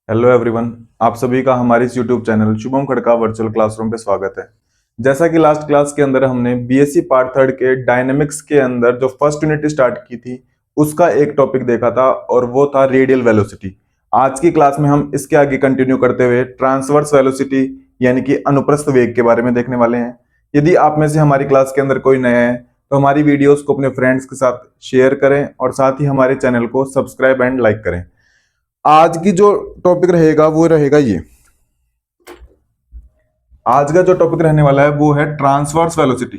Hello everyone. आप सभी का हमारे इस YouTube channel Shubham Khadka virtual classroom पे स्वागत है। जैसा कि लास्ट क्लास के अंदर हमने बीएससी पार्ट थर्ड के डायनेमिक्स के अंदर जो फर्स्ट यूनिट स्टार्ट की थी उसका एक टॉपिक देखा था और वो था रेडियल वेलोसिटी। आज की क्लास में हम इसके आगे कंटिन्यू करते हुए ट्रांसवर्स वेलोसिटी यानी कि अनुप्रस्थ वेग के बारे में देखने वाले हैं। यदि आप में से हमारी क्लास के अंदर कोई नया है तो हमारी वीडियोस को अपने फ्रेंड्स के साथ शेयर करें और साथ ही हमारे चैनल को सब्सक्राइब एंड लाइक करें। आज की जो टॉपिक रहेगा वो रहेगा ये। आज का जो टॉपिक रहने वाला है वो है ट्रांसवर्स वेलोसिटी।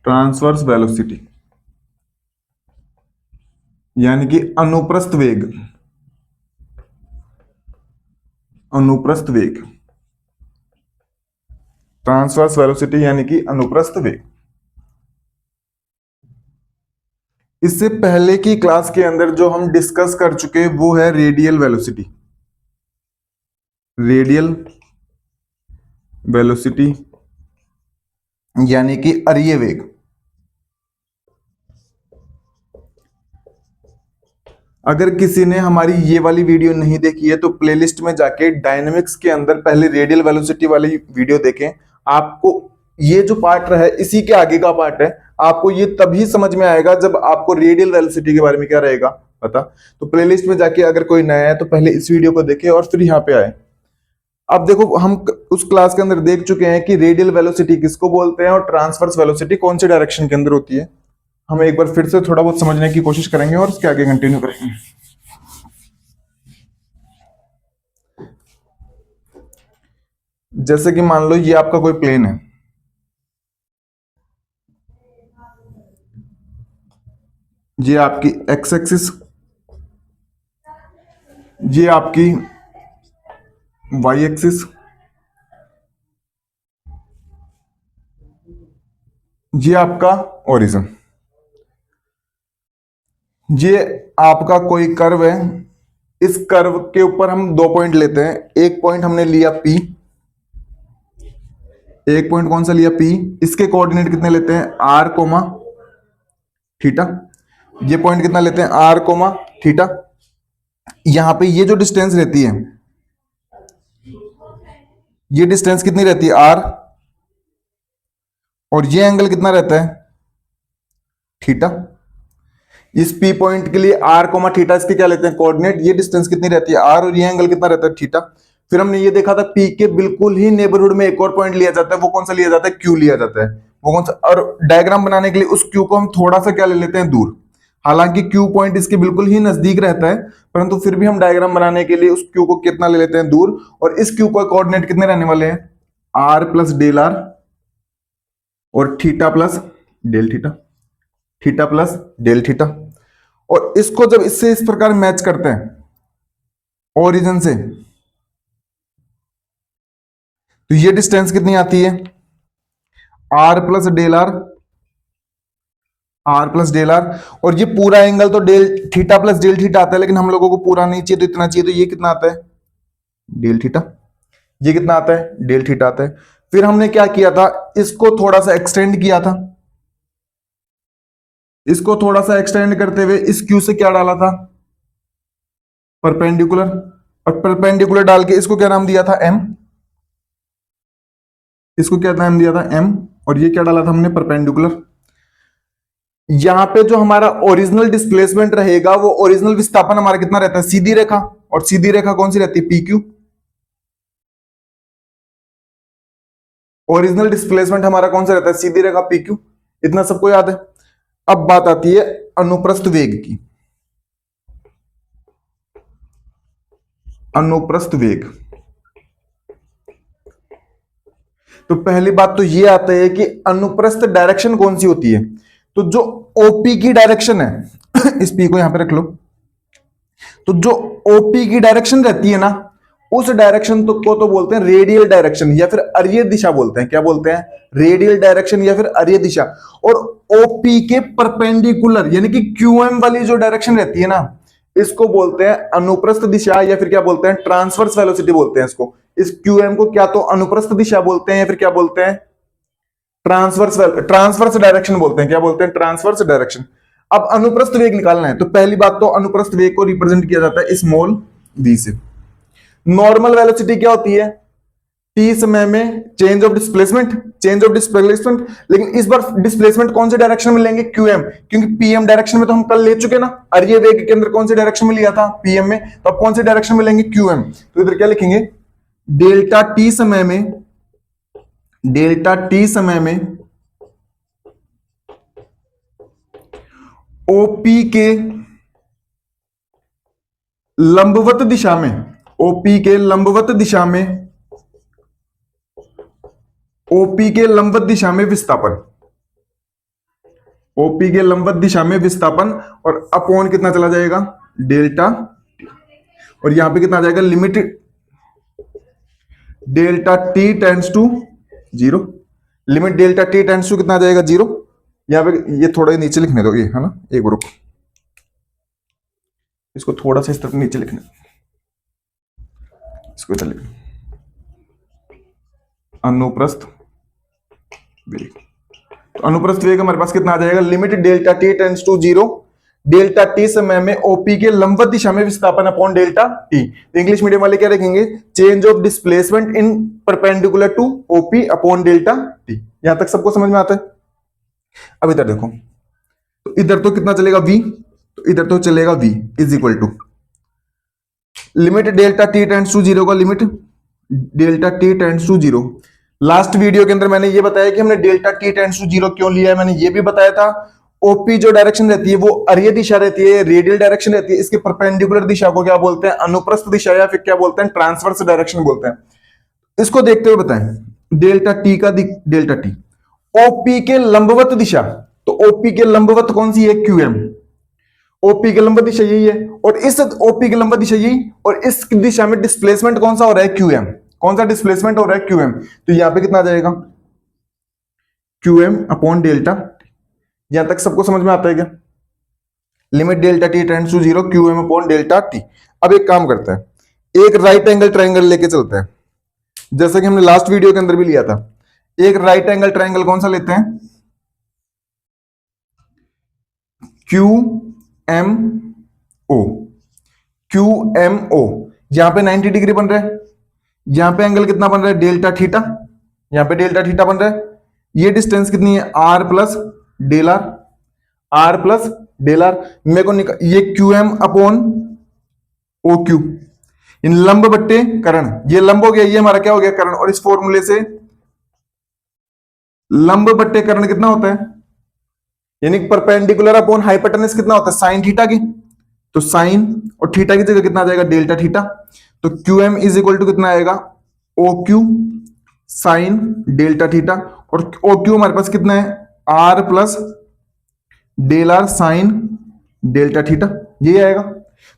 ट्रांसवर्स वेलोसिटी यानी कि अनुप्रस्थ वेग। अनुप्रस्थ वेग, ट्रांसवर्स वेलोसिटी यानी कि अनुप्रस्थ वेग। इससे पहले की क्लास के अंदर जो हम डिस्कस कर चुके वो है रेडियल वेलोसिटी। रेडियल वेलोसिटी यानी कि अरीय वेग। अगर किसी ने हमारी ये वाली वीडियो नहीं देखी है तो प्लेलिस्ट में जाके डायनेमिक्स के अंदर पहले रेडियल वेलोसिटी वाली वीडियो देखें। आपको ये जो पार्ट रहा है इसी के आगे का पार्ट है। आपको ये तभी समझ में आएगा जब आपको रेडियल वेलोसिटी के बारे में क्या रहेगा पता। तो प्लेलिस्ट में जाके अगर कोई नया है तो पहले इस वीडियो को देखे और फिर यहाँ पे आए। अब देखो, हम उस क्लास के अंदर देख चुके हैं कि रेडियल वेलोसिटी किसको बोलते हैं और ट्रांसवर्स वेलोसिटी कौन से डायरेक्शन के अंदर होती है। हम एक बार फिर से थोड़ा बहुत समझने की कोशिश करेंगे और उसके आगे कंटिन्यू करेंगे। जैसे कि मान लो ये आपका कोई प्लेन है। ये आपकी एक्स एक्सिस, ये आपकी वाई एक्सिस, ये आपका ओरिजिन। ये आपका कोई कर्व है। इस कर्व के ऊपर हम दो पॉइंट लेते हैं। एक पॉइंट हमने लिया P। एक पॉइंट कौन सा लिया P। इसके कोऑर्डिनेट कितने लेते हैं R कोमा थीटा। ये पॉइंट कितना लेते हैं R कोमा थीटा। यहां पे ये जो डिस्टेंस रहती है, ये डिस्टेंस कितनी रहती है R, और ये एंगल कितना रहता है थीटा। इस P पॉइंट के लिए R कोमा थीटा इसके क्या लेते हैं कोऑर्डिनेट। ये डिस्टेंस कितनी रहती है R और ये एंगल कितना रहता है थीटा। फिर हमने ये देखा था P के बिल्कुल ही नेबरहुड में एक और पॉइंट लिया जाता है। वो कौन सा लिया जाता है Q लिया जाता है। वो कौन सा, और डायग्राम बनाने के लिए उस Q को हम थोड़ा सा क्या ले लेते हैं दूर। हालांकि Q पॉइंट इसके बिल्कुल ही नजदीक रहता है, परंतु फिर भी हम डायग्राम बनाने के लिए उस Q को कितना ले लेते हैं दूर। और इस Q का कोऑर्डिनेट कितने रहने वाले हैं R प्लस डेल R और theta plus del theta. Theta plus del theta. और इसको जब इससे इस प्रकार मैच करते हैं ओरिजिन से, तो ये डिस्टेंस कितनी आती है R plus del R। R plus del R, और ये पूरा एंगल तो del theta plus del theta आता है, लेकिन हम लोगों को पूरा नहीं चाहिए तो इतना चाहिए। तो ये कितना आता है डेल थीटा। ये कितना आता है डेल थीटा आता है। फिर हमने क्या किया था, इसको थोड़ा सा एक्सटेंड किया था। इसको थोड़ा सा एक्सटेंड करते हुए इस Q से क्या डाला था परपेंडिकुलर, और परपेंडिकुलर डाल के इसको क्या नाम दिया था M। इसको क्या नाम दिया था M, और ये क्या डाला था हमने परपेंडिकुलर। यहां पे जो हमारा ओरिजिनल डिस्प्लेसमेंट रहेगा वो ओरिजिनल विस्थापन हमारा कितना रहता है सीधी रेखा। और सीधी रेखा कौन सी रहती है PQ। ओरिजिनल डिस्प्लेसमेंट हमारा कौन सा रहता है सीधी रेखा PQ। इतना सबको याद है। अब बात आती है अनुप्रस्थ वेग की। अनुप्रस्थ वेग, तो पहली बात तो ये आता है कि अनुप्रस्थ डायरेक्शन कौन सी होती है। तो जो ओपी की डायरेक्शन है इस पी को यहां पे रख लो। तो जो ओपी की डायरेक्शन रहती है ना, उस डायरेक्शन को तो बोलते हैं रेडियल डायरेक्शन या फिर अरीय दिशा बोलते हैं। क्या बोलते हैं रेडियल डायरेक्शन या फिर अरीय दिशा। और ओपी के परपेंडिकुलर यानी कि क्यूएम वाली जो डायरेक्शन रहती है ना, इसको बोलते हैं अनुप्रस्थ दिशा या फिर क्या बोलते हैं ट्रांसवर्स वेलोसिटी बोलते हैं इसको। इस क्यूएम को क्या तो अनुप्रस्थ दिशा बोलते हैं या फिर क्या बोलते हैं ट्रांसवर्स डायरेक्शन बोलते हैं। क्या बोलते हैं ट्रांसवर्स डायरेक्शन। अब अनुप्रस्थ वेग निकालना है, तो पहली बात तो अनुप्रस्थ वेग को रिप्रेजेंट किया जाता है स्मॉल v से। नॉर्मल वेलोसिटी क्या होती है? t समय में चेंज ऑफ डिस्प्लेसमेंट, लेकिन इस बार डिस्प्लेसमेंट कौन से डायरेक्शन में लेंगे? qm, क्योंकि pm डायरेक्शन में तो हम कल ले चुके ना, अरिय वेग के अंदर कौन से डायरेक्शन में लिया था? pm में, तो अब कौन से डायरेक्शन में लेंगे? qm। तो इधर क्या लिखेंगे? डेल्टा t समय में OP के लंबवत दिशा में, OP के लंबवत दिशा में विस्थापन, OP के लंबवत दिशा में विस्थापन, और अपॉन कितना चला जाएगा? डेल्टा, और यहां पे कितना आ जाएगा? Limit delta t tends to 0, limit delta t tends to कितना आ जाएगा? 0। यहां पे ये थोड़ा नीचे लिखने दो, ये है ना, एक बार रुको, इसको थोड़ा सा इस तरफ नीचे लिखने, इसको इधर लिखना, अनुप्रस्थ वेग। तो अनुप्रस्थ वेग हमारे पास कितना आ जाएगा? Limit delta t tends to 0, delta t समय में OP के लंबवत दिशा में विस्थापन upon delta t। English medium वाले क्या लिखेंगे? Change of displacement in perpendicular to OP upon delta t। यहां तक सबको समझ में आता है? अब इधर देखो, तो इधर तो कितना चलेगा? v, तो इधर तो चलेगा v is equal to limit delta t tends to 0 का limit delta t tends to 0। Last video के अंदर मैंने ये बताया कि हमने डेल्टा t टेंड्स टू 0 क्यों लिया है। मैंने ये भी बताया था OP जो डायरेक्शन रहती है वो अरिय दिशा रहती है, रेडियल डायरेक्शन रहती है, इसके परपेंडिकुलर दिशा को क्या बोलते हैं? अनुप्रस्थ दिशा, या फिर क्या बोलते हैं? ट्रांसवर्स डायरेक्शन बोलते हैं। इसको देखते हुए बताएं, डेल्टा t OP के लंबवत दिशा, तो OP के लंबवत कौन सी है? qm। OP के लंबवत दिशा यही है, और इस OP के लंबवत दिशा यही, और इस दिशा में डिस्प्लेसमेंट कौन सा हो रहा है? qm। कौन सा डिस्प्लेसमेंट हो रहा है? qm। तो यहां पे कितना आ जाएगा? qm upon delta. यहां तक सबको समझ में आता है क्या? Limit delta t tends to 0, qm upon delta t। अब एक काम करते हैं, एक राइट एंगल ट्रायंगल लेके चलते हैं, जैसे कि हमने लास्ट वीडियो के अंदर भी लिया था। एक राइट एंगल ट्रायंगल कौन सा लेते हैं? QMO। यहां पे 90 डिग्री बन रहा है, यहां पे एंगल कितना बन रहा है? डेल्टा थीटा, यहां पे डेल्टा थीटा बन रहा है। ये डिस्टेंस कितनी है? r plus del R. मेरे को ये QM अपॉन OQ, इन लंब बट्टे कर्ण, ये लंब हो गया, ये हमारा क्या हो गया? कर्ण। और इस फॉर्मूले से लंब बट्टे कर्ण कितना होता है? यानी परपेंडिकुलर अपॉन हाइपोटेनस कितना होता है? साइन थीटा की। तो साइन और थीटा की जगह कितना आ जाएगा? Delta theta. तो QM इज इक्वल टू कितना आएगा? OQ साइन डेल्टा थीटा, और OQ हमारे पास कितना है? R plus del R sine delta theta, ये आएगा।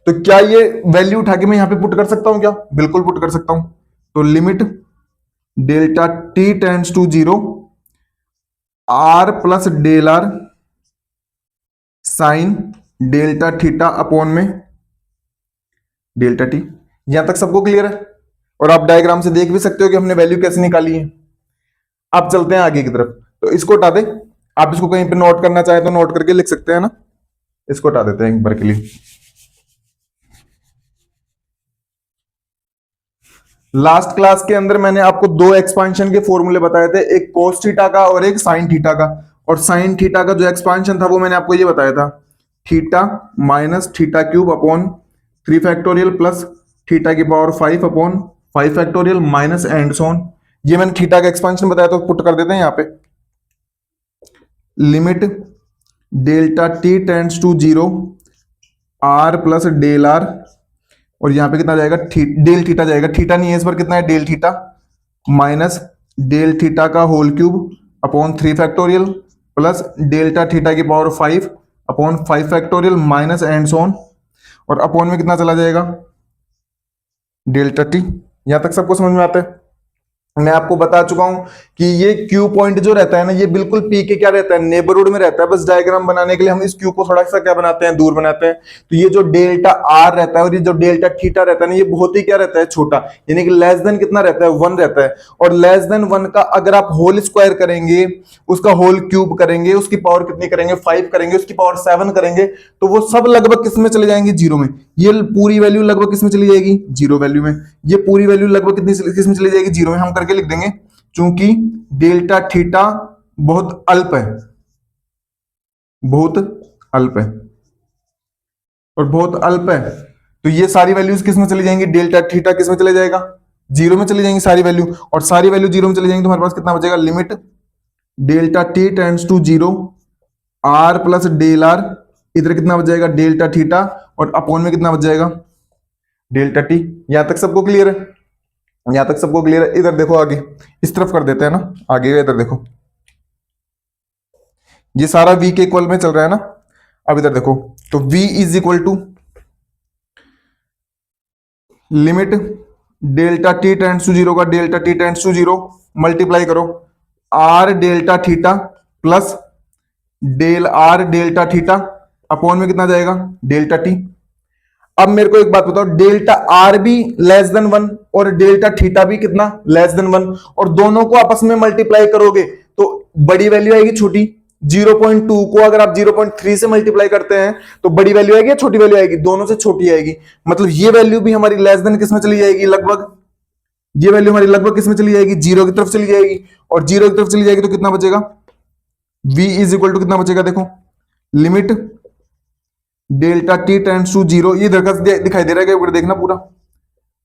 तो क्या ये वैल्यू उठा के मैं यहां पे पुट कर सकता हूं क्या? बिल्कुल पुट कर सकता हूं। तो limit delta t tends to 0, R plus del R sine delta theta upon में डेल्टा t। यहां तक सबको क्लियर है? और आप डायग्राम से देख भी सकते हो कि हमने वैल्यू कैसे निकाली है। अब चलते हैं आगे की तरफ, तो इसको हटा दे। आप इसको कहीं पे नोट करना चाहे तो नोट करके लिख सकते हैं ना, इसको हटा देते हैं एक बार के लिए। लास्ट क्लास के अंदर मैंने आपको दो एक्सपांशन के फॉर्मूले बताए थे, एक कोस थीटा का और एक साइन थीटा का। और साइन थीटा का जो एक्सपांशन था वो मैंने आपको ये बताया था, theta minus theta cube upon 3 factorial plus theta की power 5 upon 5 factorial minus and so on. ये मैंने थीटा का एक्सपांशन बताया, तो पुट कर देते हैं यहाँ पे। Limit delta t tends to 0, r plus del R, और यहां पे कितना जाएगा? डेल थीटा जाएगा, थीटा नहीं है इस पर, कितना है? Del theta minus del theta का whole cube upon 3 factorial plus delta theta की power 5 upon 5 factorial minus and so on, और अपॉन में कितना चला जाएगा? Delta t। यहां तक सबको समझ में आता है? मैं आपको बता चुका हूं कि ये क्यू पॉइंट जो रहता है ना, ये बिल्कुल पी के क्या रहता है, नेबरहुड में रहता है। बस डायग्राम बनाने के लिए हम इस क्यू को थोड़ा सा क्या बनाते हैं, दूर बनाते हैं। तो ये जो डेल्टा आर रहता है और ये जो डेल्टा थीटा रहता है ना, ये बहुत ही क्या रहता है, छोटा, यानी कि लेस देन कितना रहता है, 1 रहता है। और लेस देन 1 का अगर आप होल स्क्वायर करेंगे, उसका होल क्यूब करेंगे, उसकी पावर कितनी करेंगे, 5 करेंगे, उसकी पावर 7 करेंगे, तो वो सब लगभग किस में चले जाएंगे, जीरो में। ये पूरी वैल्यू लगभग किस में चली जाएगी, जीरो वैल्यू में। ये पूरी वैल्यू लगभग कितनी किस में चली जाएगी, जीरो में। हम करके लिख देंगे, चूंकि डेल्टा थीटा बहुत अल्प है, बहुत अल्प है और बहुत अल्प है, तो ये सारी वैल्यूज किस में चली जाएंगी, डेल्टा थीटा किस में चले जाएगा, जीरो में चली जाएंगी सारी वैल्यू। और सारी वैल्यू जीरो में चली जाएंगी तो हमारे पास कितना बचेगा, limit delta T tends to zero, R plus del R, इधर कितना बच जाएगा, डेल्टा थीटा, और अपॉन में कितना बच जाएगा, डेल्टा टी। यहां तक सबको क्लियर है, यहां तक सबको क्लियर है। इधर देखो आगे, इस तरफ कर देते हैं ना आगे, इधर देखो, ये सारा v के इक्वल में चल रहा है ना। अब इधर देखो, तो v is equal to limit delta T tends to zero का delta T tends to zero, multiply करो R delta theta plus del R delta theta, upon में कितना जाएगा, डेल्टा टी। अब मेरे को एक बात बताओ, डेल्टा आर भी लेस देन 1 और डेल्टा थीटा भी कितना, लेस देन 1, और दोनों को आपस में मल्टीप्लाई करोगे तो बड़ी वैल्यू आएगी छोटी। 0.2 को अगर आप 0.3 से मल्टीप्लाई करते हैं तो बड़ी वैल्यू आएगी या छोटी वैल्यू आएगी, दोनों से छोटी आएगी। मतलब ये वैल्यू भी हमारी लेस देन किस में चली जाएगी, लगभग, ये वैल्यू हमारी लगभग किस में चली जाएगी, जीरो की तरफ चली जाएगी। और जीरो की तरफ चली जाएगी तो कितना बचेगा, v इज इक्वल टू कितना बचेगा, देखो limit delta T tends to zero, ये इधर का दिखाई दे रहा है क्या, देखना पूरा,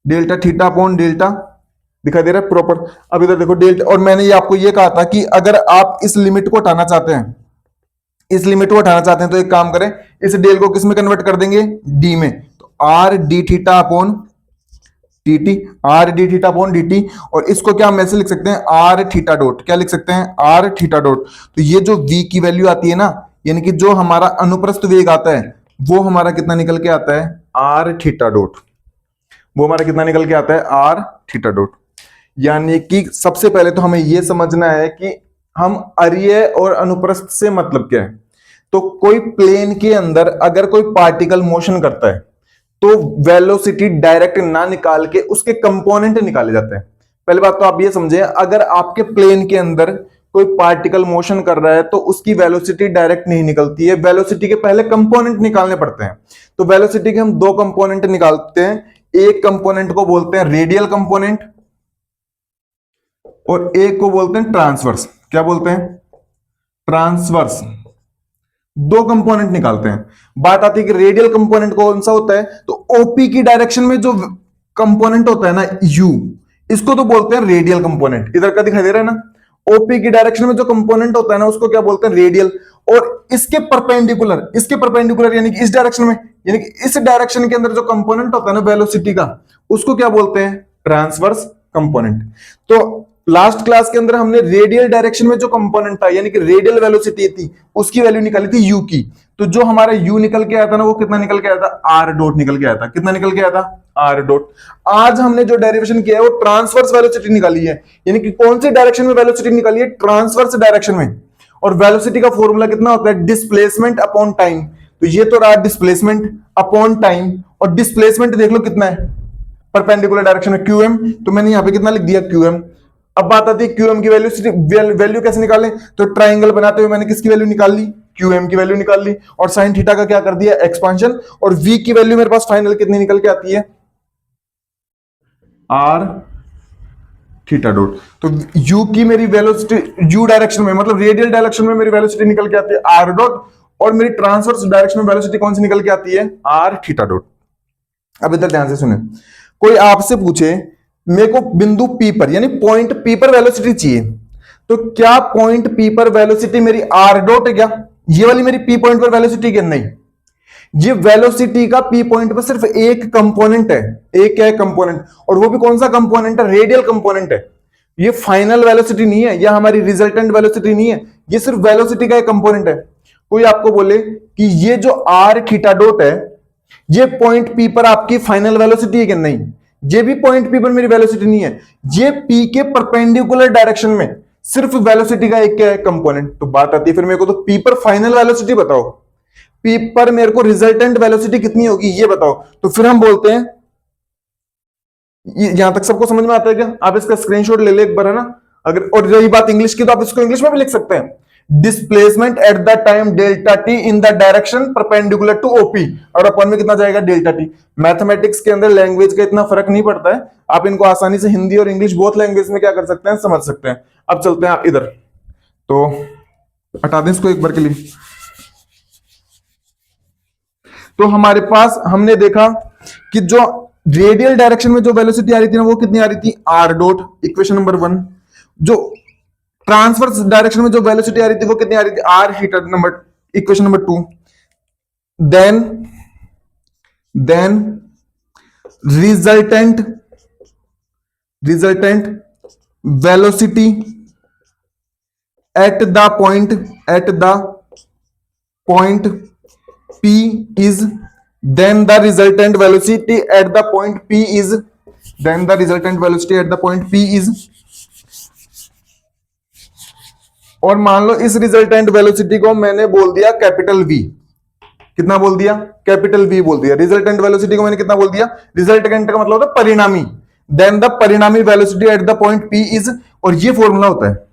डेल्टा थीटा अपॉन डेल्टा दिखाई दे रहा है प्रॉपर। अब इधर देखो डेल्टा, और मैंने ये आपको ये कहा था कि अगर आप इस लिमिट को हटाना चाहते हैं, इस लिमिट को हटाना चाहते हैं तो एक काम करें, इस डेल को किस में कन्वर्ट कर देंगे, डी में। तो R D theta upon D T, R D theta upon D T, और इसको क्या हम ऐसे लिख सकते हैं, आर थीटा डॉट, क्या लिख सकते हैं, आर थीटा डॉट। तो ये जो v की वैल्यू आती है ना, यानी कि जो हमारा अनुप्रस्थ वेग आता है, वो हमारा कितना निकल के आता है, आर थीटा डॉट, वो हमारा कितना निकल के आता है, आर थीटा डॉट। यानी कि सबसे पहले तो हमें यह समझना है कि हम अरीय और अनुप्रस्थ से मतलब क्या है। तो कोई प्लेन के अंदर अगर कोई पार्टिकल मोशन करता है तो वेलोसिटी डायरेक्ट ना निकाल के उसके कंपोनेंट निकाले जाते हैं। पहली बात तो आप ये समझे, अगर आपके प्लेन के अंदर कोई पार्टिकल मोशन कर रहा है तो उसकी वेलोसिटी डायरेक्ट नहीं निकलती है, वेलोसिटी के पहले कंपोनेंट निकालने पड़ते हैं। तो वेलोसिटी के हम दो कंपोनेंट निकालते हैं, एक कंपोनेंट को बोलते हैं रेडियल कंपोनेंट और एक को बोलते हैं ट्रांसवर्स। क्या बोलते हैं, ट्रांसवर्स। दो कंपोनेंट निकालते हैं। बात आती है कि रेडियल कंपोनेंट कौन सा होता है, तो ओपी की डायरेक्शन में जो कंपोनेंट होता है ना, यू, इसको तो बोलते हैं रेडियल कंपोनेंट। इधर का दिखाई दे रहा है ना, ओपी की डायरेक्शन में जो कंपोनेंट होता है ना, उसको क्या बोलते हैं, रेडियल। और इसके परपेंडिकुलर यानी कि इस डायरेक्शन में, यानी कि इस डायरेक्शन के अंदर जो कंपोनेंट होता है ना वेलोसिटी का, उसको क्या बोलते हैं, ट्रांसवर्स कंपोनेंट। तो लास्ट क्लास के अंदर हमने रेडियल डायरेक्शन में जो कंपोनेंट था, यानी कि रेडियल वेलोसिटी थी, उसकी वैल्यू निकाली थी यू की। तो जो हमारा यू निकल के आया था ना, वो कितना निकल के आया था, आर डॉट निकल के आया था। कितना निकल के आया था, आर डॉट। आज हमने जो डेरिवेशन किया है वो ट्रांसवर्स वेलोसिटी निकाली है, यानी कि कौन सी डायरेक्शन में वेलोसिटी निकाली है, ट्रांसवर्स डायरेक्शन में। और वेलोसिटी का फॉर्मूला कितना होता है, डिस्प्लेसमेंट अपॉन टाइम। तो ये तो रहा डिस्प्लेसमेंट अपॉन टाइम, और डिस्प्लेसमेंट देख लो कितना है, परपेंडिकुलर डायरेक्शन में क्यूएम। तो मैंने यहां पे कितना लिख दिया, क्यूएम। अब बात आती है क्यूएम की वैल्यू कैसे निकालें, तो ट्राइंगल बनाते हुए मैंने किसकी वैल्यू निकाल ली, क्यूएम की वैल्यू निकाल ली, और साइन थीटा का क्या कर दिया, एक्सपांशन। और v की वैल्यू मेरे पास फाइनल कितनी निकल के आती है, आर थीटा डॉट। तो u की मेरी वेलोसिटी u डायरेक्शन में, मतलब रेडियल डायरेक्शन में मेरी वेलोसिटी निकल के आती है आर डॉट, और मेरी ट्रांसवर्स डायरेक्शन में वेलोसिटी कौन सी निकल के आती है, आर थीटा डॉट। अब इधर ध्यान से सुने, कोई आपसे पूछे मेरे को बिंदु P पर, यानी पॉइंट P पर वेलोसिटी चाहिए, तो क्या पॉइंट P पर वेलोसिटी मेरी r डॉट है क्या, ये वाली मेरी P पॉइंट पर वेलोसिटी क्या, नहीं। ये वेलोसिटी का P पॉइंट पर सिर्फ एक कंपोनेंट है, एक क्या है, कंपोनेंट, और वो भी कौन सा कंपोनेंट है, रेडियल कंपोनेंट है। ये फाइनल वेलोसिटी नहीं है, या हमारी रिजल्टेंट वेलोसिटी नहीं है, ये सिर्फ वेलोसिटी का एक कंपोनेंट है। कोई आपको बोले कि ये जो r थीटा डॉट है, ये पॉइंट P पर आपकी फाइनल वेलोसिटी है कि नहीं, ये भी पॉइंट पी पर मेरी वेलोसिटी नहीं है, ये पी के परपेंडिकुलर डायरेक्शन में सिर्फ वेलोसिटी का एक क्या है कंपोनेंट। तो बात आती है फिर मेरे को, तो पी पर फाइनल वेलोसिटी बताओ, पी पर मेरे को रिजल्टेंट वेलोसिटी कितनी होगी ये बताओ। तो फिर हम बोलते हैं, यहां तक सबको समझ में आता है क्या? आप इसका स्क्रीनशॉट ले ले एक बार, है ना। अगर और रही बात इंग्लिश की, तो आप इसको इंग्लिश में भी लिख सकते हैं, displacement at the time delta t in the direction perpendicular to OP, और अपन में कितना जाएगा डेल्टा टी। मैथमेटिक्स के अंदर लैंग्वेज का इतना फर्क नहीं पड़ता है, आप इनको आसानी से हिंदी और इंग्लिश बोथ लैंग्वेज में क्या कर सकते हैं, समझ सकते हैं। अब चलते हैं आप इधर, तो हटा दें इसको एक बार के लिए। तो हमारे पास हमने देखा कि जो रेडियल डायरेक्शन में जो वेलोसिटी आ रही थी ना, वो कितनी आ रही थी, आर डॉट, इक्वेशन नंबर 1। जो ट्रांसवर्स डायरेक्शन में जो वेलोसिटी आ रही थी वो कितनी आ रही थी, R theta, number equation number 2। Then resultant velocity at the point P is, then the resultant velocity at the point P is, और मान लो इस रिजल्टेंट वेलोसिटी को मैंने बोल दिया कैपिटल V। कितना बोल दिया, कैपिटल V बोल दिया। रिजल्टेंट वेलोसिटी को मैंने कितना बोल दिया, रिजल्टेंट का मतलब होता है परिणामी, देन द परिणामी velocity at the point P is, और ये फॉर्मूला होता है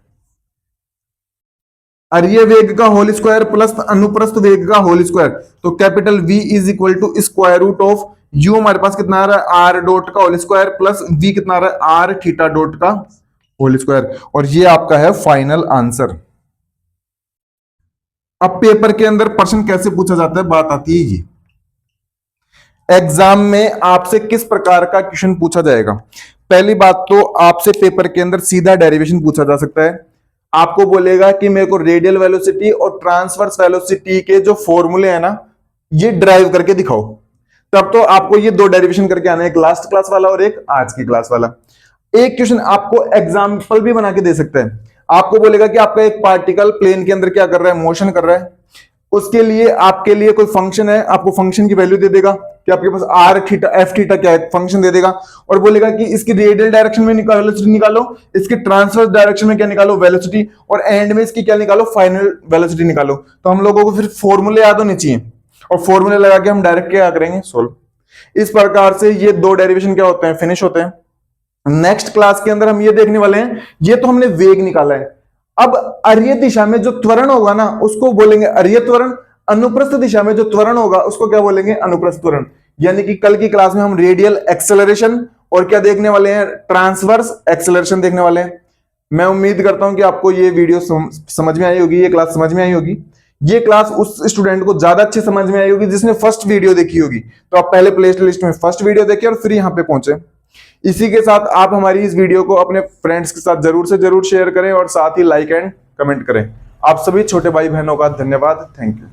अर्य वेग का होल स्क्वायर प्लस अनुप्रस्थ वेग का होल स्क्वायर। तो capital V is equal to square root of u, हमारे पास कितना आ रहा है, आर डॉट का होल स्क्वायर प्लस v कितना आ रहा है, आर थीटा डॉट का होल स्क्वायर, और ये आपका है फाइनल आंसर। अब पेपर के अंदर प्रश्न कैसे पूछा जाता है, बात आती है ये एग्जाम में आपसे किस प्रकार का क्वेश्चन पूछा जाएगा। पहली बात तो आपसे पेपर के अंदर सीधा डेरिवेशन पूछा जा सकता है। आपको बोलेगा कि मेरे को रेडियल वेलोसिटी और ट्रांसवर्स वेलोसिटी के जो फॉर्मूले हैं ना, ये ड्राइव करके दिखाओ। तब तो आपको ये दो डेरिवेशन करके आना है, एक लास्ट क्लास वाला और एक आज की क्लास वाला। एक क्वेश्चन आपको एग्जाम्पल भी बना के दे सकते हैं। आपको बोलेगा कि आपका एक पार्टिकल प्लेन के अंदर क्या कर रहा है, मोशन कर रहा है। उसके लिए आपके लिए कोई फंक्शन है, आपको फंक्शन की वैल्यू दे देगा कि आपके पास आर थीटा एफ थीटा क्या है, फंक्शन दे देगा, और बोलेगा कि इसकी रेडियल डायरेक्शन में वेलोसिटी निकालो, इसकी ट्रांसवर्स डायरेक्शन में क्या निकालो, वेलोसिटी, और एंड में इसकी क्या निकालो, फाइनल वेलोसिटी निकालो। तो हम लोगों को फिर फॉर्मूले याद होने चाहिए, और फॉर्मूले लगा के हम डायरेक्ट क्या करेंगे, सोल्व। इस प्रकार से ये दो डेरिवेशन क्या होते हैं, फिनिश होते हैं। नेक्स्ट क्लास के अंदर हम ये देखने वाले हैं, ये तो हमने वेग निकाला है। अब अर्य दिशा में जो त्वरण होगा ना, उसको बोलेंगे अर्य त्वरण। अनुप्रस्थ दिशा में जो त्वरण होगा उसको क्या बोलेंगे, अनुप्रस्थ त्वरण। यानी कि कल की क्लास में हम रेडियल एक्सेलरेशन और क्या देखने वाले हैं, ट्रांसवर्स एक्सेलरेशन देखने वाले हैं। मैं उम्मीद करता हूं कि आपको ये वीडियो समझ में आई होगी, ये क्लास समझ में आई होगी। ये क्लास उस स्टूडेंट को ज्यादा अच्छे समझ में आई होगी जिसने फर्स्ट वीडियो देखी होगी। तो आप पहले प्ले लिस्ट में फर्स्ट वीडियो देखिए और फिर यहां पे पहुंचे। इसी के साथ आप हमारी इस वीडियो को अपने फ्रेंड्स के साथ जरूर से जरूर शेयर करें और साथ ही लाइक एंड कमेंट करें। आप सभी छोटे भाई बहनों का धन्यवाद, थैंक यू।